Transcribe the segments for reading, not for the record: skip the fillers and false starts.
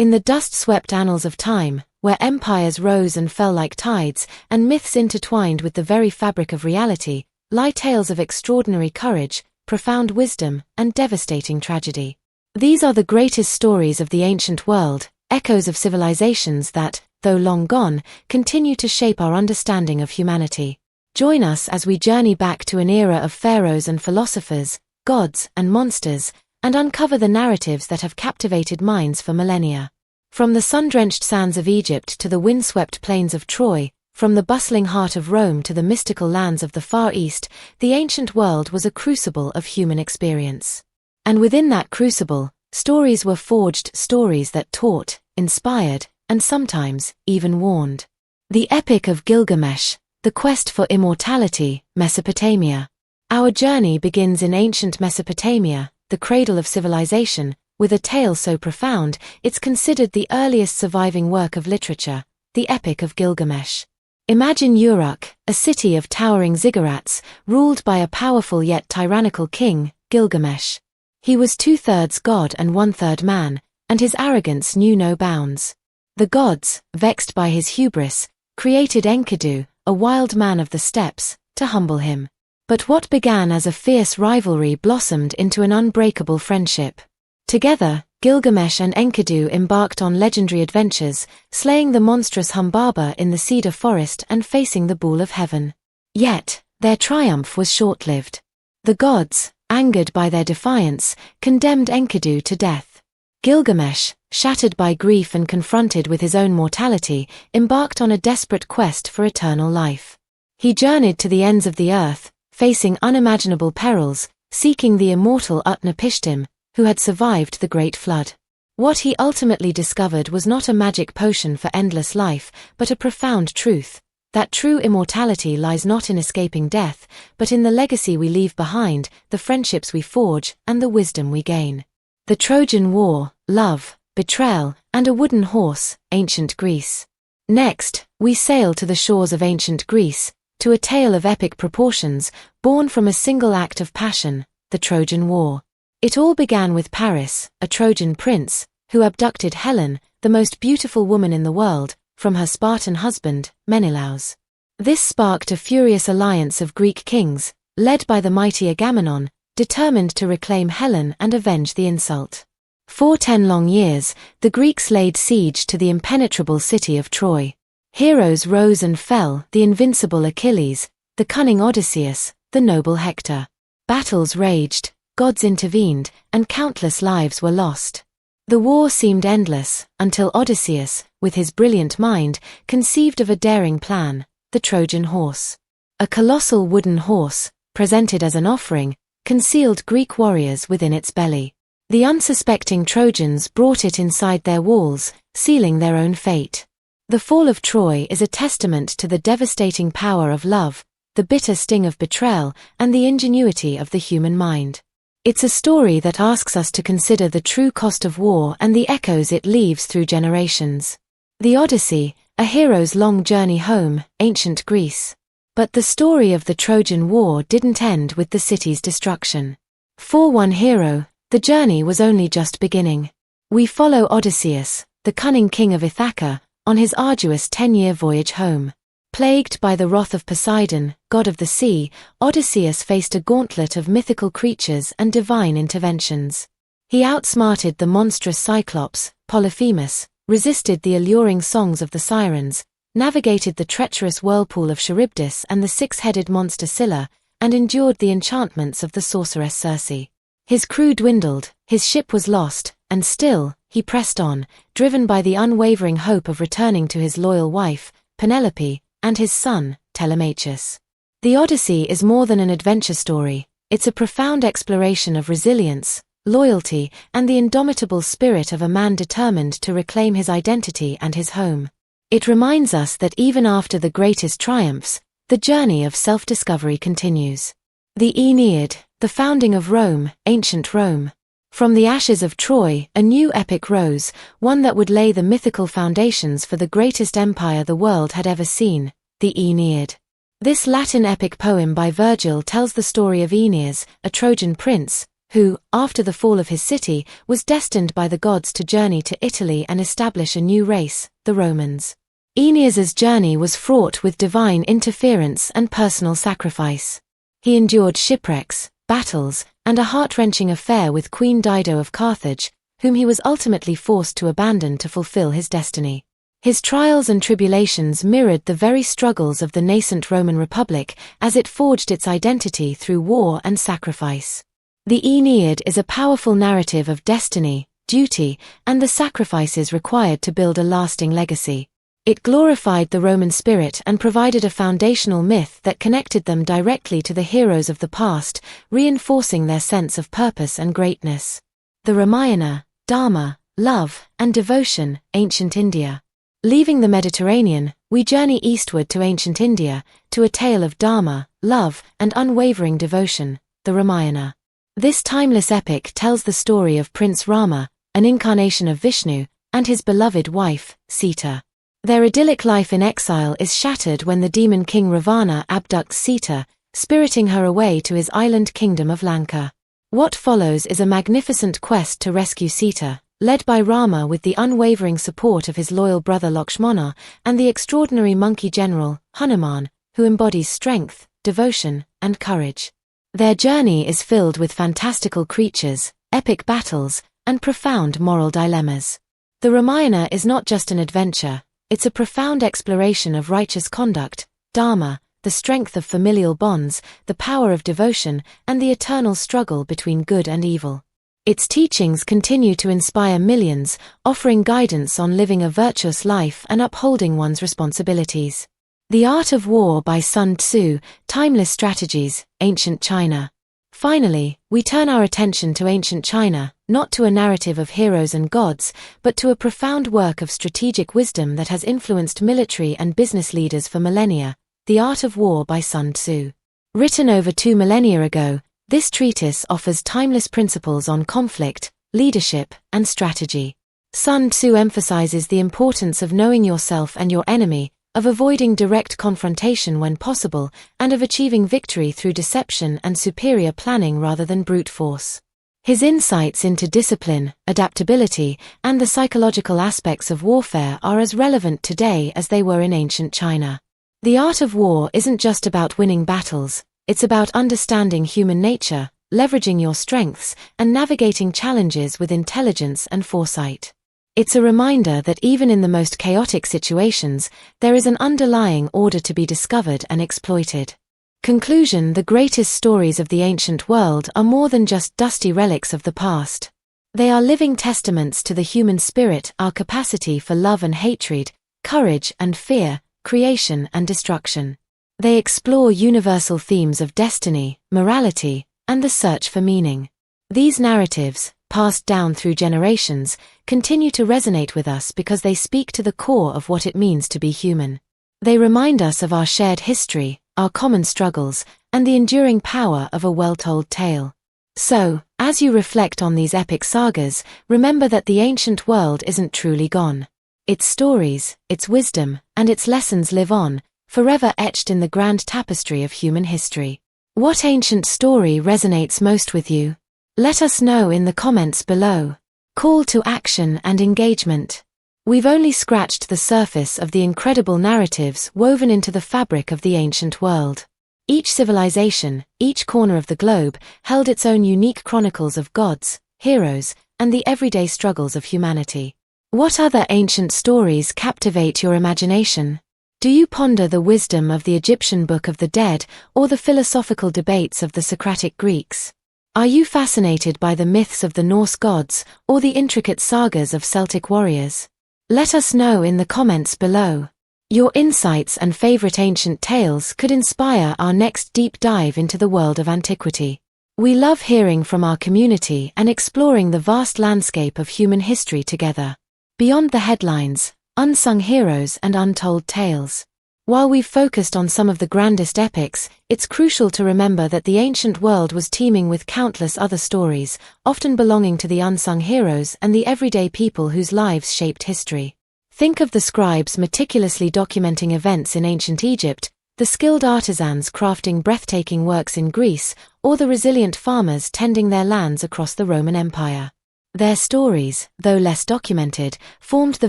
In the dust-swept annals of time, where empires rose and fell like tides, and myths intertwined with the very fabric of reality, lie tales of extraordinary courage, profound wisdom, and devastating tragedy. These are the greatest stories of the ancient world, echoes of civilizations that, though long gone, continue to shape our understanding of humanity. Join us as we journey back to an era of pharaohs and philosophers, gods and monsters, and uncover the narratives that have captivated minds for millennia. From the sun-drenched sands of Egypt to the wind-swept plains of Troy, from the bustling heart of Rome to the mystical lands of the Far East, the ancient world was a crucible of human experience. And within that crucible, stories were forged, stories that taught, inspired, and sometimes even warned. The Epic of Gilgamesh, the quest for immortality, Mesopotamia. Our journey begins in ancient Mesopotamia, the cradle of civilization, with a tale so profound, it's considered the earliest surviving work of literature, the Epic of Gilgamesh. Imagine Uruk, a city of towering ziggurats, ruled by a powerful yet tyrannical king, Gilgamesh. He was 2/3 god and 1/3 man, and his arrogance knew no bounds. The gods, vexed by his hubris, created Enkidu, a wild man of the steppes, to humble him. But what began as a fierce rivalry blossomed into an unbreakable friendship. Together, Gilgamesh and Enkidu embarked on legendary adventures, slaying the monstrous Humbaba in the cedar forest and facing the Bull of Heaven. Yet, their triumph was short-lived. The gods, angered by their defiance, condemned Enkidu to death. Gilgamesh, shattered by grief and confronted with his own mortality, embarked on a desperate quest for eternal life. He journeyed to the ends of the earth, facing unimaginable perils, seeking the immortal Utnapishtim, who had survived the Great Flood. What he ultimately discovered was not a magic potion for endless life, but a profound truth, that true immortality lies not in escaping death, but in the legacy we leave behind, the friendships we forge, and the wisdom we gain. The Trojan War, love, betrayal, and a wooden horse, ancient Greece. Next, we sail to the shores of ancient Greece, to a tale of epic proportions, born from a single act of passion, the Trojan War. It all began with Paris, a Trojan prince, who abducted Helen, the most beautiful woman in the world, from her Spartan husband, Menelaus. This sparked a furious alliance of Greek kings, led by the mighty Agamemnon, determined to reclaim Helen and avenge the insult. For 10 long years, the Greeks laid siege to the impenetrable city of Troy. Heroes rose and fell, the invincible Achilles, the cunning Odysseus, the noble Hector. Battles raged, gods intervened, and countless lives were lost. The war seemed endless, until Odysseus, with his brilliant mind, conceived of a daring plan, the Trojan horse. A colossal wooden horse, presented as an offering, concealed Greek warriors within its belly. The unsuspecting Trojans brought it inside their walls, sealing their own fate. The fall of Troy is a testament to the devastating power of love, the bitter sting of betrayal, and the ingenuity of the human mind. It's a story that asks us to consider the true cost of war and the echoes it leaves through generations. The Odyssey, a hero's long journey home, ancient Greece. But the story of the Trojan War didn't end with the city's destruction. For one hero, the journey was only just beginning. We follow Odysseus, the cunning king of Ithaca, on his arduous 10-year voyage home. Plagued by the wrath of Poseidon, god of the sea, Odysseus faced a gauntlet of mythical creatures and divine interventions. He outsmarted the monstrous Cyclops, Polyphemus, resisted the alluring songs of the sirens, navigated the treacherous whirlpool of Charybdis and the 6-headed monster Scylla, and endured the enchantments of the sorceress Circe. His crew dwindled, his ship was lost, and still, he pressed on, driven by the unwavering hope of returning to his loyal wife, Penelope, and his son, Telemachus. The Odyssey is more than an adventure story, it's a profound exploration of resilience, loyalty, and the indomitable spirit of a man determined to reclaim his identity and his home. It reminds us that even after the greatest triumphs, the journey of self-discovery continues. The Aeneid, the founding of Rome, ancient Rome. From the ashes of Troy, a new epic rose, one that would lay the mythical foundations for the greatest empire the world had ever seen, the Aeneid. This Latin epic poem by Virgil tells the story of Aeneas, a Trojan prince, who, after the fall of his city, was destined by the gods to journey to Italy and establish a new race, the Romans. Aeneas's journey was fraught with divine interference and personal sacrifice. He endured shipwrecks, battles, and a heart-wrenching affair with Queen Dido of Carthage, whom he was ultimately forced to abandon to fulfill his destiny. His trials and tribulations mirrored the very struggles of the nascent Roman Republic as it forged its identity through war and sacrifice. The Aeneid is a powerful narrative of destiny, duty, and the sacrifices required to build a lasting legacy. It glorified the Roman spirit and provided a foundational myth that connected them directly to the heroes of the past, reinforcing their sense of purpose and greatness. The Ramayana, Dharma, love, and devotion, ancient India. Leaving the Mediterranean, we journey eastward to ancient India, to a tale of Dharma, love, and unwavering devotion, the Ramayana. This timeless epic tells the story of Prince Rama, an incarnation of Vishnu, and his beloved wife, Sita. Their idyllic life in exile is shattered when the demon king Ravana abducts Sita, spiriting her away to his island kingdom of Lanka. What follows is a magnificent quest to rescue Sita, led by Rama with the unwavering support of his loyal brother Lakshmana and the extraordinary monkey general, Hanuman, who embodies strength, devotion, and courage. Their journey is filled with fantastical creatures, epic battles, and profound moral dilemmas. The Ramayana is not just an adventure, it's a profound exploration of righteous conduct, dharma, the strength of familial bonds, the power of devotion, and the eternal struggle between good and evil. Its teachings continue to inspire millions, offering guidance on living a virtuous life and upholding one's responsibilities. The Art of War by Sun Tzu, Timeless Strategies, Ancient China. Finally, we turn our attention to ancient China, not to a narrative of heroes and gods, but to a profound work of strategic wisdom that has influenced military and business leaders for millennia, The Art of War by Sun Tzu. Written over 2 millennia ago, this treatise offers timeless principles on conflict, leadership, and strategy. Sun Tzu emphasizes the importance of knowing yourself and your enemy, of avoiding direct confrontation when possible, and of achieving victory through deception and superior planning rather than brute force. His insights into discipline, adaptability, and the psychological aspects of warfare are as relevant today as they were in ancient China. The art of war isn't just about winning battles, it's about understanding human nature, leveraging your strengths, and navigating challenges with intelligence and foresight. It's a reminder that even in the most chaotic situations, there is an underlying order to be discovered and exploited. Conclusion: the greatest stories of the ancient world are more than just dusty relics of the past. They are living testaments to the human spirit, our capacity for love and hatred, courage and fear, creation and destruction. They explore universal themes of destiny, morality, and the search for meaning. These narratives, passed down through generations, continue to resonate with us because they speak to the core of what it means to be human. They remind us of our shared history, our common struggles, and the enduring power of a well-told tale. So, as you reflect on these epic sagas, remember that the ancient world isn't truly gone. Its stories, its wisdom, and its lessons live on, forever etched in the grand tapestry of human history. What ancient story resonates most with you? Let us know in the comments below. Call to action and engagement. We've only scratched the surface of the incredible narratives woven into the fabric of the ancient world. Each civilization, each corner of the globe, held its own unique chronicles of gods, heroes, and the everyday struggles of humanity. What other ancient stories captivate your imagination? Do you ponder the wisdom of the Egyptian Book of the Dead or the philosophical debates of the Socratic Greeks? Are you fascinated by the myths of the Norse gods or the intricate sagas of Celtic warriors? Let us know in the comments below. Your insights and favorite ancient tales could inspire our next deep dive into the world of antiquity. We love hearing from our community and exploring the vast landscape of human history together. Beyond the headlines, unsung heroes and untold tales. While we've focused on some of the grandest epics, it's crucial to remember that the ancient world was teeming with countless other stories, often belonging to the unsung heroes and the everyday people whose lives shaped history. Think of the scribes meticulously documenting events in ancient Egypt, the skilled artisans crafting breathtaking works in Greece, or the resilient farmers tending their lands across the Roman Empire. Their stories, though less documented, formed the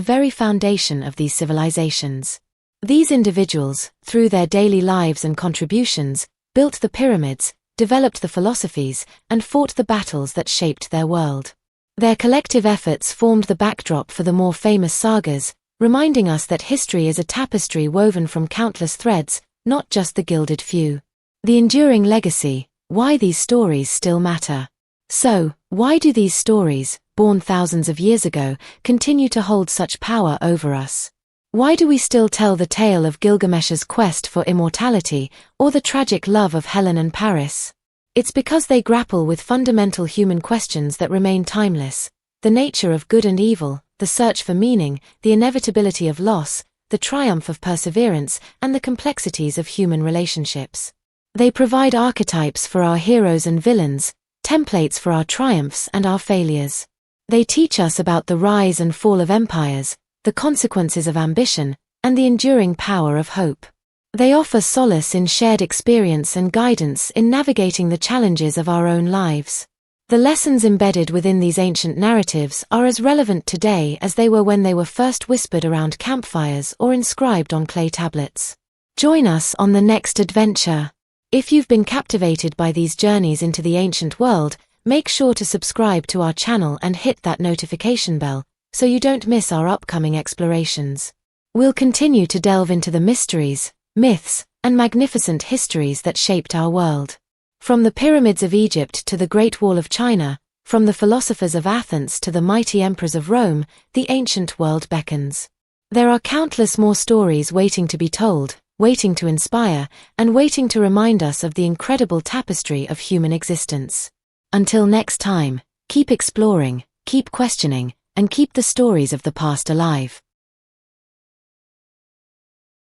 very foundation of these civilizations. These individuals, through their daily lives and contributions, built the pyramids, developed the philosophies, and fought the battles that shaped their world. Their collective efforts formed the backdrop for the more famous sagas, reminding us that history is a tapestry woven from countless threads, not just the gilded few. The enduring legacy, why these stories still matter. So, why do these stories, born thousands of years ago, continue to hold such power over us? Why do we still tell the tale of Gilgamesh's quest for immortality, or the tragic love of Helen and Paris? It's because they grapple with fundamental human questions that remain timeless: the nature of good and evil, the search for meaning, the inevitability of loss, the triumph of perseverance, and the complexities of human relationships. They provide archetypes for our heroes and villains, templates for our triumphs and our failures. They teach us about the rise and fall of empires, the consequences of ambition, and the enduring power of hope. They offer solace in shared experience and guidance in navigating the challenges of our own lives. The lessons embedded within these ancient narratives are as relevant today as they were when they were first whispered around campfires or inscribed on clay tablets. Join us on the next adventure. If you've been captivated by these journeys into the ancient world, make sure to subscribe to our channel and hit that notification bell, so you don't miss our upcoming explorations. We'll continue to delve into the mysteries, myths, and magnificent histories that shaped our world. From the pyramids of Egypt to the Great Wall of China, from the philosophers of Athens to the mighty emperors of Rome, the ancient world beckons. There are countless more stories waiting to be told, waiting to inspire, and waiting to remind us of the incredible tapestry of human existence. Until next time, keep exploring, keep questioning, and keep the stories of the past alive.